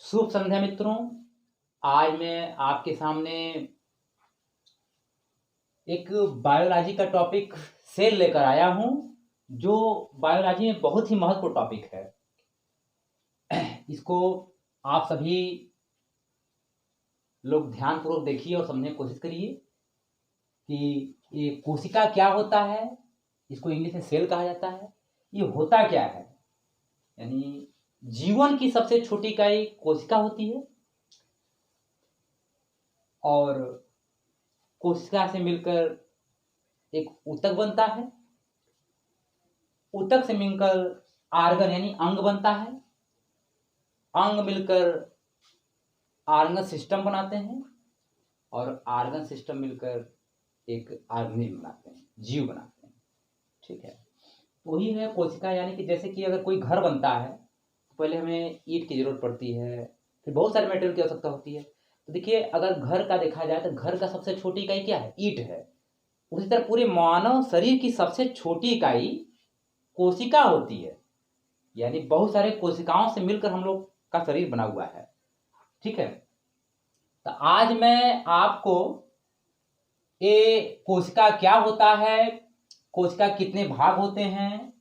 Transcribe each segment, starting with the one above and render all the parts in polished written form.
शुभ संध्या मित्रों। आज मैं आपके सामने एक बायोलॉजी का टॉपिक सेल लेकर आया हूं, जो बायोलॉजी में बहुत ही महत्वपूर्ण टॉपिक है। इसको आप सभी लोग ध्यानपूर्वक देखिए और समझने की कोशिश करिए कि ये कोशिका क्या होता है। इसको इंग्लिश में सेल कहा जाता है। ये होता क्या है, यानी जीवन की सबसे छोटी इकाई कोशिका होती है और कोशिका से मिलकर एक ऊतक बनता है। ऊतक से मिलकर आर्गन यानी अंग बनता है। अंग मिलकर आर्गन सिस्टम बनाते हैं और आर्गन सिस्टम मिलकर एक ऑर्गेनिज्म बनाते हैं, जीव बनाते हैं। ठीक है, वही है कोशिका। यानी कि जैसे कि अगर कोई घर बनता है तो पहले हमें ईंट की जरूरत पड़ती है, फिर बहुत सारे मटेरियल की आवश्यकता होती है। तो देखिए, अगर घर का देखा जाए तो घर का सबसे छोटी इकाई क्या है? ईंट है। उसी तरह पूरे मानव शरीर की सबसे छोटी इकाई कोशिका होती है, यानी बहुत सारे कोशिकाओं से मिलकर हम लोग का शरीर बना हुआ है। ठीक है, तो आज मैं आपको ये कोशिका क्या होता है, कोशिका कितने भाग होते हैं,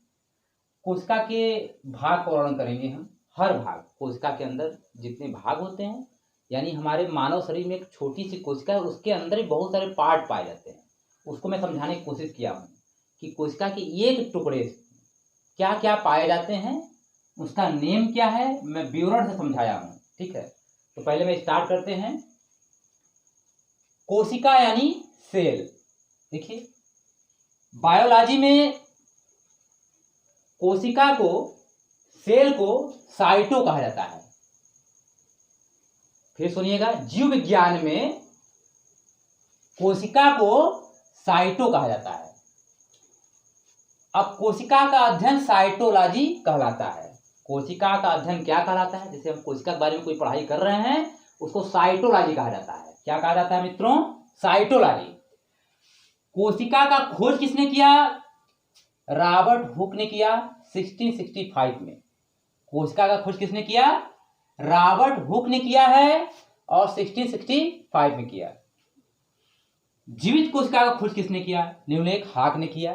कोशिका के भाग का वर्णन करेंगे हम। हर भाग कोशिका के अंदर जितने भाग होते हैं, यानी हमारे मानव शरीर में एक छोटी सी कोशिका है, उसके अंदर ही बहुत सारे पार्ट पाए जाते हैं। उसको मैं समझाने की कोशिश किया हूँ कि कोशिका के एक टुकड़े क्या क्या पाए जाते हैं, उसका नेम क्या है, मैं विवरण से समझाया हूँ। ठीक है, तो पहले मैं स्टार्ट करते हैं। कोशिका यानी सेल। देखिए, बायोलॉजी में कोशिका को, सेल को साइटो कहा जाता है। फिर सुनिएगा, जीव विज्ञान में कोशिका को साइटो कहा जाता है। अब कोशिका का अध्ययन साइटोलॉजी कहलाता है। कोशिका का अध्ययन क्या कहलाता है? जैसे हम कोशिका के बारे में कोई पढ़ाई कर रहे हैं, उसको साइटोलॉजी कहा जाता है। क्या कहा जाता है मित्रों? साइटोलॉजी। कोशिका का खोज किसने किया? रॉबर्ट हुक ने किया 1665 में। कोशिका का खोज किसने किया? रॉबर्ट हुक ने किया है और 1665 में किया। जीवित कोशिका का खोज किसने किया? न्यूलेक हाक ने किया।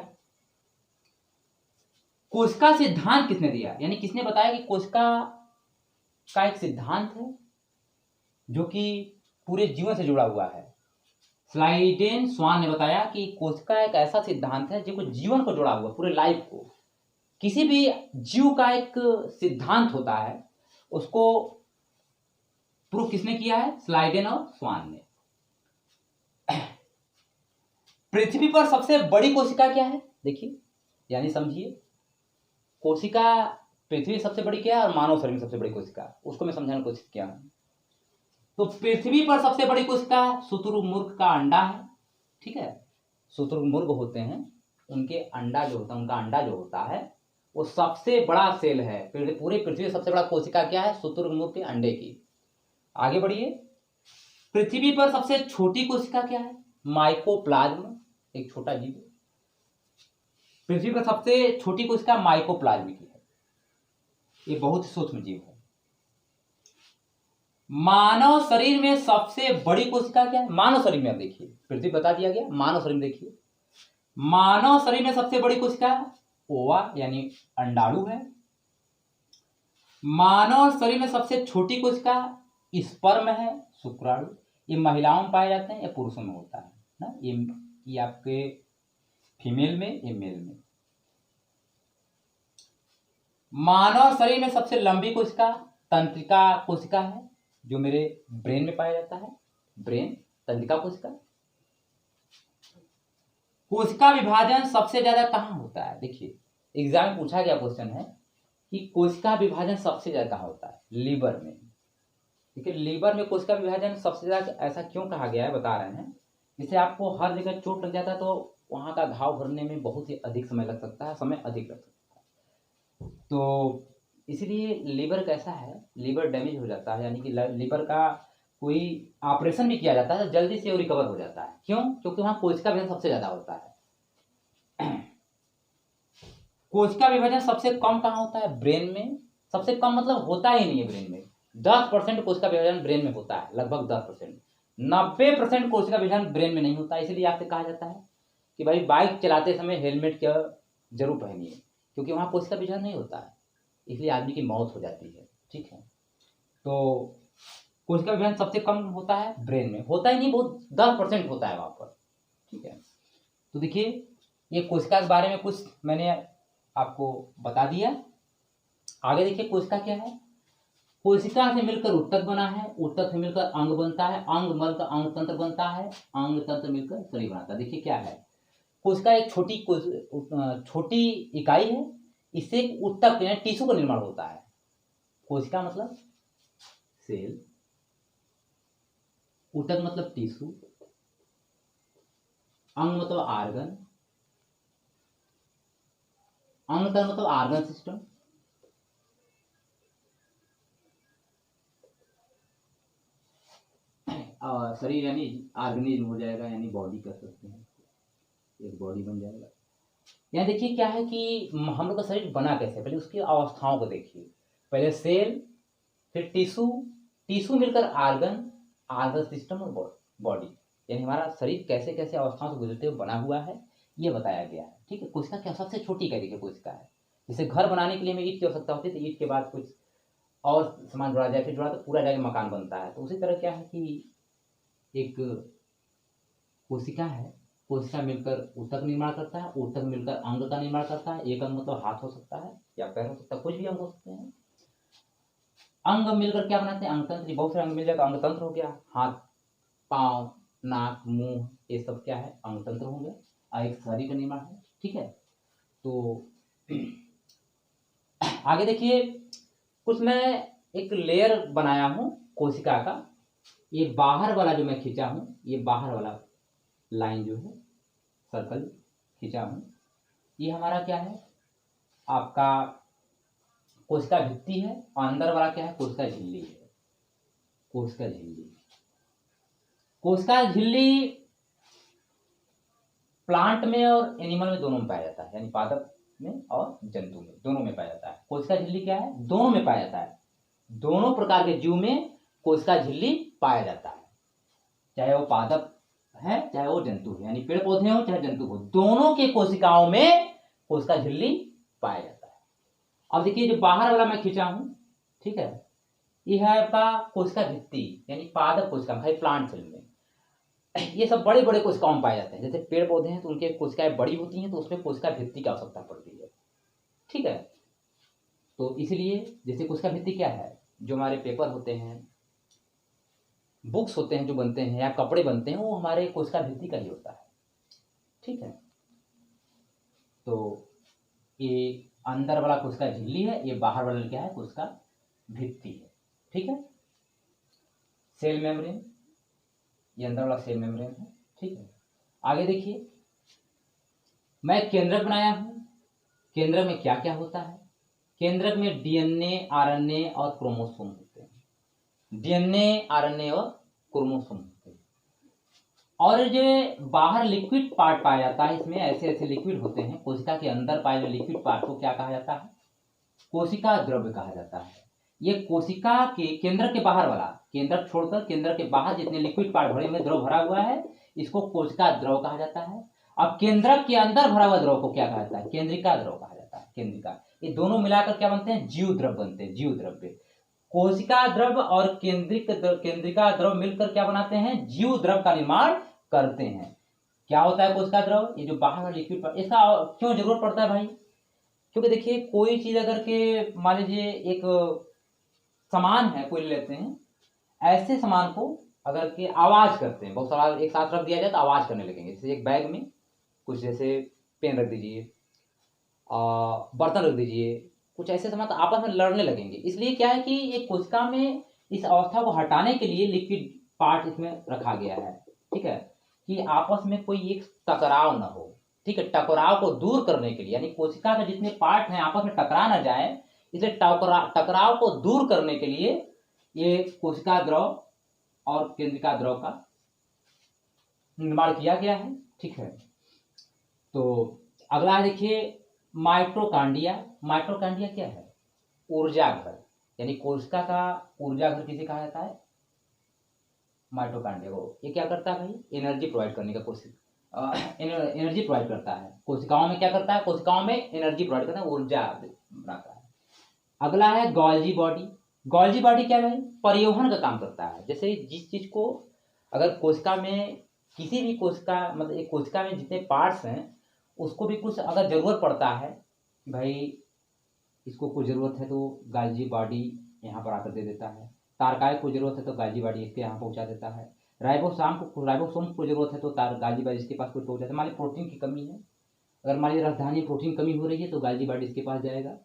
कोशिका सिद्धांत किसने दिया, यानी किसने बताया कि कोशिका का एक सिद्धांत है जो कि पूरे जीवन से जुड़ा हुआ है? स्लाइडेन स्वान ने बताया कि कोशिका एक ऐसा सिद्धांत है जो जीवन को जुड़ा हुआ, पूरे लाइफ को। किसी भी जीव का एक सिद्धांत होता है, उसको प्रूव किसने किया है? स्लाइडेन और स्वान ने। पृथ्वी पर सबसे बड़ी कोशिका क्या है? देखिए, यानी समझिए, कोशिका पृथ्वी सबसे बड़ी क्या है और मानव शरीर में सबसे बड़ी कोशिका, उसको मैं समझाने की कोशिश किया हूं। तो पृथ्वी पर सबसे बड़ी कोशिका शुतुरमुर्ग का अंडा है। ठीक है, शुतुरमुर्ग होते हैं, उनके अंडा जो होता है, उनका अंडा जो होता है वो सबसे बड़ा सेल है। पूरे पृथ्वी में सबसे बड़ा कोशिका क्या है? शुतुरमुर्ग के अंडे की। आगे बढ़िए, पृथ्वी पर सबसे छोटी कोशिका क्या है? माइकोप्लाज्म, एक छोटा जीव। पृथ्वी पर सबसे छोटी कोशिका माइकोप्लाज्म की है। ये बहुत सूक्ष्म जीव है। मानव शरीर में सबसे बड़ी कोशिका क्या है? मानव शरीर में, अब देखिए, पृथ्वी बता दिया गया, मानव शरीर में देखिए, मानव शरीर में सबसे बड़ी कोशिका ओवा यानी अंडाणु है। मानव शरीर में सबसे छोटी कोशिका स्पर्म है, शुक्राणु। ये महिलाओं में पाए जाते हैं या पुरुषों में होता है ना? ये आपके फीमेल में, ये मेल में। मानव शरीर में सबसे लंबी कोशिका तंत्रिका कोशिका है, जो मेरे ब्रेन में पाया जाता है। ब्रेन तंत्रिका कोशिका। कोशिका विभाजन सबसे ज्यादा कहां होता है? देखिए, एग्जाम में पूछा गया क्वेश्चन है कि कोशिका विभाजन सबसे ज्यादा कहां होता है? लीवर में। देखिए, लीवर में कोशिका विभाजन सबसे ज्यादा ऐसा क्यों कहा गया है, बता रहे हैं। जैसे आपको हर जगह चोट लग जाता है तो वहां का घाव भरने में बहुत ही अधिक समय लग सकता है, समय अधिक लग सकता है। तो इसलिए लीवर कैसा है, लीवर डैमेज हो जाता है, यानी कि लीवर का कोई ऑपरेशन भी किया जाता है तो जल्दी से वो रिकवर हो जाता है। क्यों? क्योंकि वहां कोशिका विभाजन सबसे ज्यादा होता है। कोशिका विभाजन सबसे कम कहां होता है? ब्रेन में। सबसे कम मतलब होता ही नहीं है ब्रेन में। 10% कोशिका विभाजन ब्रेन में होता है, लगभग 10%। 90% कोशिका विभाजन ब्रेन में नहीं होता। इसलिए आपसे कहा जाता है कि भाई बाइक चलाते समय हेलमेट क्या जरूर पहनिए, क्योंकि वहाँ कोशिका विभाजन नहीं होता है, इसलिए आदमी की मौत हो जाती है। ठीक है, तो कोशिका विभाजन सबसे कम होता है ब्रेन में, होता ही नहीं, बहुत 10% होता है वहाँ पर। ठीक है, तो देखिए ये कोशिका के बारे में कुछ मैंने आपको बता दिया। आगे देखिए कोशिका क्या है। कोशिका से मिलकर ऊतक बना है, ऊतक से मिलकर अंग बनता है, अंग मिलकर अंग तंत्र बनता है, अंग तंत्र मिलकर शरीर बनाता है। देखिए क्या है, कोशिका एक छोटी इकाई है, इससे ऊतक यानी टिश्यू का निर्माण होता है। कोशिका मतलब सेल, ऊतक मतलब टिश्यू, अंग मतलब आर्गन, अंग तंत्र मतलब आर्गन सिस्टम, शरीर यानी ऑर्गेनिज्म हो जाएगा, यानी बॉडी कर सकते हैं, एक बॉडी बन जाएगा। यहाँ देखिए क्या है कि हम लोग का शरीर बना कैसे, पहले उसकी अवस्थाओं को देखिए। पहले सेल, फिर टिश्यू, टिश्यू मिलकर आर्गन, आर्गन सिस्टम और बॉडी, यानी हमारा शरीर कैसे कैसे अवस्थाओं से गुजरते हुए बना हुआ है, ये बताया गया है। ठीक है, कोशिका क्या सबसे छोटी इकाई देखिए कोशिका है। जैसे घर बनाने के लिए हमें ईंट की आवश्यकता होती है, तो ईंट के बाद कुछ और सामान जोड़ा जाए, फिर जोड़ा तो पूरा जाके मकान बनता है। तो उसी तरह क्या है कि एक कोशिका है, कोशिका मिलकर ऊतक निर्माण करता है, ऊतक मिलकर अंग का निर्माण करता है। एक अंग मतलब हाथ हो सकता है या पैर हो सकता है, कुछ भी अंग हो सकते हैं। अंग मिलकर क्या बनाते हैं, अंगतंत्र। बहुत सारे अंग मिल जाए तो अंगतंत्र हो गया, हाथ, पाँव, नाक, मुंह, ये सब क्या है, अंगतंत्र हो गया, और एक शरीर का निर्माण है। ठीक है, तो आगे देखिए कुछ मैं एक लेयर बनाया हूं कोशिका का। ये बाहर वाला जो मैं खींचा हूं, ये बाहर वाला लाइन जो है, सर्कल खींचा हूं, ये हमारा क्या है, आपका कोशिका भित्ति है, और अंदर वाला क्या है, कोशिका झिल्ली है। कोशिका झिल्ली, कोशिका झिल्ली प्लांट में और एनिमल में दोनों में पाया जाता है, यानी पादप में और जंतु में, दोनों में पाया जाता है। कोशिका झिल्ली क्या है, दोनों में पाया जाता है। दोनों प्रकार के जीव में कोशिका झिल्ली पाया जाता है, चाहे वो पादप है चाहे वो जंतु है, यानी पेड़ पौधे हो चाहे जंतु हो, दोनों के कोशिकाओं में कोशिका झिल्ली पाया जाता है। अब देखिए जो बाहर वाला मैं खींचा हूं, ठीक है, यह है आपका कोशिका भित्ति, यानी पादप कोशिका भाई, प्लांट सेल में ये सब बड़े बड़े कोशिकाओं में पाए जाते हैं। जैसे पेड़ पौधे हैं तो उनके कोशिकाएं बड़ी होती हैं, तो उसमें कोशिका भित्ति की आवश्यकता पड़ती है। ठीक है, तो इसलिए जैसे कोशिका भित्ति क्या है, जो हमारे पेपर होते हैं, बुक्स होते हैं जो बनते हैं, या कपड़े बनते हैं, वो हमारे कोशिका भित्ति का ही होता है। ठीक है, तो ये अंदर वाला कोशिका झिल्ली है, ये बाहर वाला क्या है, कोशिका भित्ति है। ठीक है, सेल मेम्ब्रेन, ये अंदर वाला सेल मेम्ब्रेन है। ठीक है, आगे देखिए मैं केंद्रक बनाया हूं। केंद्रक में क्या क्या होता है, केंद्रक में डीएनए, आरएनए और क्रोमोसोम होते हैं। डीएनए, आरएनए और क्रोमोसोम होते हैं। और जो बाहर लिक्विड पार्ट पाया जाता है, इसमें ऐसे ऐसे लिक्विड होते हैं। कोशिका के अंदर पाए हुए लिक्विड पार्ट को क्या कहा जाता है, कोशिका द्रव्य कहा जाता है। ये कोशिका के केंद्र के बाहर वाला, केंद्र छोड़कर केंद्र के बाहर जितने लिक्विड पार्ट भरे में द्रव भरा हुआ है, इसको कोशिका द्रव कहा जाता है। अब केंद्रक के अंदर भरा हुआ द्रव को क्या कहा जाता है, केंद्रिका द्रव कहा जाता है। केंद्रिका, ये दोनों मिलाकर क्या बनते हैं, जीव द्रव बनते हैं। जीव द्रव्य, कोशिका द्रव और केंद्रिका द्रव मिलकर क्या बनाते हैं, जीव द्रव का निर्माण करते हैं। क्या होता है कोशिका द्रव, ये जो बाहर वाला लिक्विड, इसका क्यों जरूरत पड़ता है भाई, क्योंकि देखिए कोई चीज अगर के मान लीजिए एक सामान है, कोई लेते हैं, ऐसे सामान को अगर के आवाज करते हैं, बहुत सारा एक साथ रख दिया जाए तो आवाज करने लगेंगे। जैसे एक बैग में कुछ, जैसे पेन रख दीजिए, बर्तन रख दीजिए, कुछ ऐसे सामान तो आपस में लड़ने लगेंगे। इसलिए क्या है कि ये कोशिका में इस अवस्था को हटाने के लिए लिक्विड पार्ट इसमें रखा गया है। ठीक है, कि आपस में कोई एक टकराव ना हो। ठीक है, टकराव को दूर करने के लिए, यानी कोशिका के जितने पार्ट हैं आपस में टकरा ना जाए, इसलिए टकराव को दूर करने के लिए ये कोशिका द्रव और केंद्रिका द्रव का निर्माण किया गया है। ठीक है, तो अगला देखिए माइटोकांड्रिया। माइटोकांड्रिया क्या है, ऊर्जा घर, यानी कोशिका का ऊर्जा घर किसे कहा जाता है? माइटोकॉन्ड्रिया को। ये क्या करता है भाई? एनर्जी प्रोवाइड करने का कोशिश एनर्जी प्रोवाइड करता है। कोशिकाओं में क्या करता है? कोशिकाओं में एनर्जी प्रोवाइड करता है, ऊर्जा बनाता है। अगला है गोल्जी बॉडी। गोल्जी बॉडी क्या है? परिवहन का काम करता है। जैसे जिस चीज को अगर कोशिका में किसी भी कोशिका मतलब एक कोशिका में जितने पार्ट्स हैं उसको भी कुछ अगर जरूरत पड़ता है, भाई इसको कुछ जरूरत है तो गाल्जी बॉडी यहाँ पर आकर दे देता है। तारकाय को जरूरत है तो गाल्जी बॉडी इसके यहाँ पहुँचा देता है। राइबोसोम को जरूरत है तो गाल्जी बॉडी इसके पास कोई पहुँच जाता है। मान लीजिए प्रोटीन की कमी है, अगर मान लीजिए राजधानी प्रोटीन कमी हो रही है तो गाल्जी बॉडी इसके पास जाएगा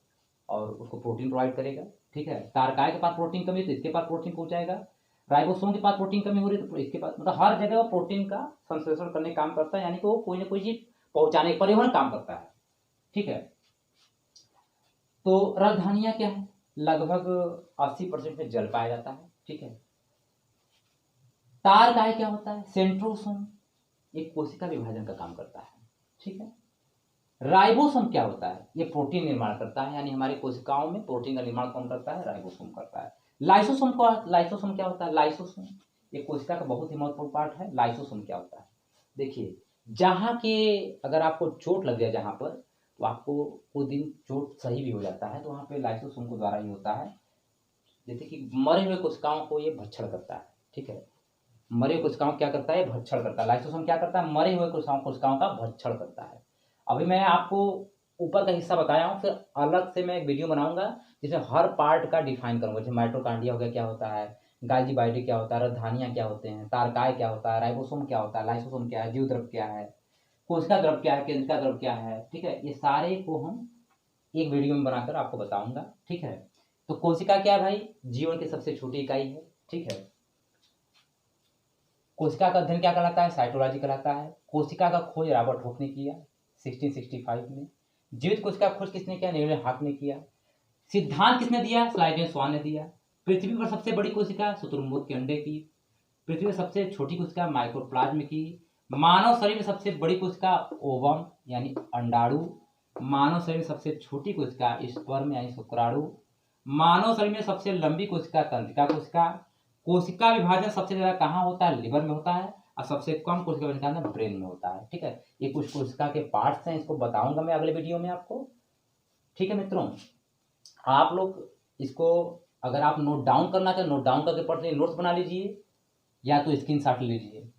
और उसको प्रोटीन प्रोवाइड करेगा। ठीक है, तारकाय के पास प्रोटीन कमी है तो इसके पास प्रोटीन पहुँचाएगा। राइबोसोम के पास प्रोटीन कमी हो रही है तो इसके पास, मतलब हर जगह वो प्रोटीन का संश्लेषण करने का काम करता है, यानी कि वो कोई ना कोई चीज पहुंचाने परिवहन काम करता है। ठीक है, तो राजधानियां क्या है? लगभग 80% में जल पाया जाता है। ठीक है, तारकाय क्या होता है? सेंट्रोसोम, एक कोशिका विभाजन का काम करता है। ठीक है, राइबोसोम क्या होता है? ये प्रोटीन निर्माण करता है, यानी हमारी कोशिकाओं में प्रोटीन का निर्माण कौन करता है? राइबोसोम करता है। लाइसोसोम क्या होता है? लाइसोसोम ये कोशिका का बहुत ही महत्वपूर्ण पार्ट है। लाइसोसोम क्या होता है? देखिए, जहाँ के अगर आपको चोट लग जाए जहाँ पर, तो आपको कुछ दिन चोट सही भी हो जाता है, तो वहाँ पे लाइसोसोम के द्वारा ही होता है। जैसे कि मरे हुए कोशिकाओं को ये भक्षण करता है। ठीक है, मरे हुए कोशिकाओं क्या करता है? भक्षण करता है। लाइसोसोम क्या करता है? मरे हुए कोशिकाओं का भक्षण करता है। अभी मैं आपको ऊपर का हिस्सा बताया हूँ, फिर अलग से मैं एक वीडियो बनाऊंगा जिसमें हर पार्ट का डिफाइन करूंगा। जैसे माइटोकॉन्ड्रिया हो गया क्या होता है, गाल्जी बॉडी क्या होता है, राजधानियां क्या होते हैं, तारकाय क्या होता है, राइबोसोम क्या होता है, लाइसोसोम क्या है, जीव द्रव क्या है, कोशिका द्रव क्या है, केंद्रिका द्रव क्या है। ठीक है, ये सारे को हम एक वीडियो में बनाकर आपको बताऊंगा। ठीक है, तो कोशिका क्या है भाई? जीवन की सबसे छोटी इकाई है। ठीक है, कोशिका का अध्ययन क्या कहलाता है? साइटोलॉजी कहलाता है। कोशिका का खोज रॉबर्ट हुक ने किया 1665 में। जीवित कोशिका खोज किसने किया? नील हाक ने किया। सिद्धांत किसने दिया? स्लाइडेन स्वान ने दिया। पृथ्वी पर सबसे बड़ी कोशिका शुतुरमुर्ग के अंडे की। पृथ्वी में सबसे छोटी कोशिका माइक्रोप्लाज्म की। मानव शरीर में सबसे बड़ी कोशिका ओवम यानी अंडाणु। मानव शरीर में सबसे छोटी कोशिका स्पर्म यानी शुक्राणु। मानव शरीर में सबसे लंबी कोशिका तंत्रिका कोशिका। कोशिका विभाजन सबसे ज्यादा कहाँ होता है? लिवर में होता है। और सबसे कम कोशिका विभाजन ब्रेन में होता है। ठीक है, ये कुछ कोशिका के पार्ट्स हैं, इसको बताऊंगा मैं अगले वीडियो में आपको। ठीक है मित्रों, आप लोग इसको अगर आप नोट डाउन करना चाहें, नोट डाउन करके पढ़ते नोट्स बना लीजिए या तो स्क्रीनशॉट ले लीजिए।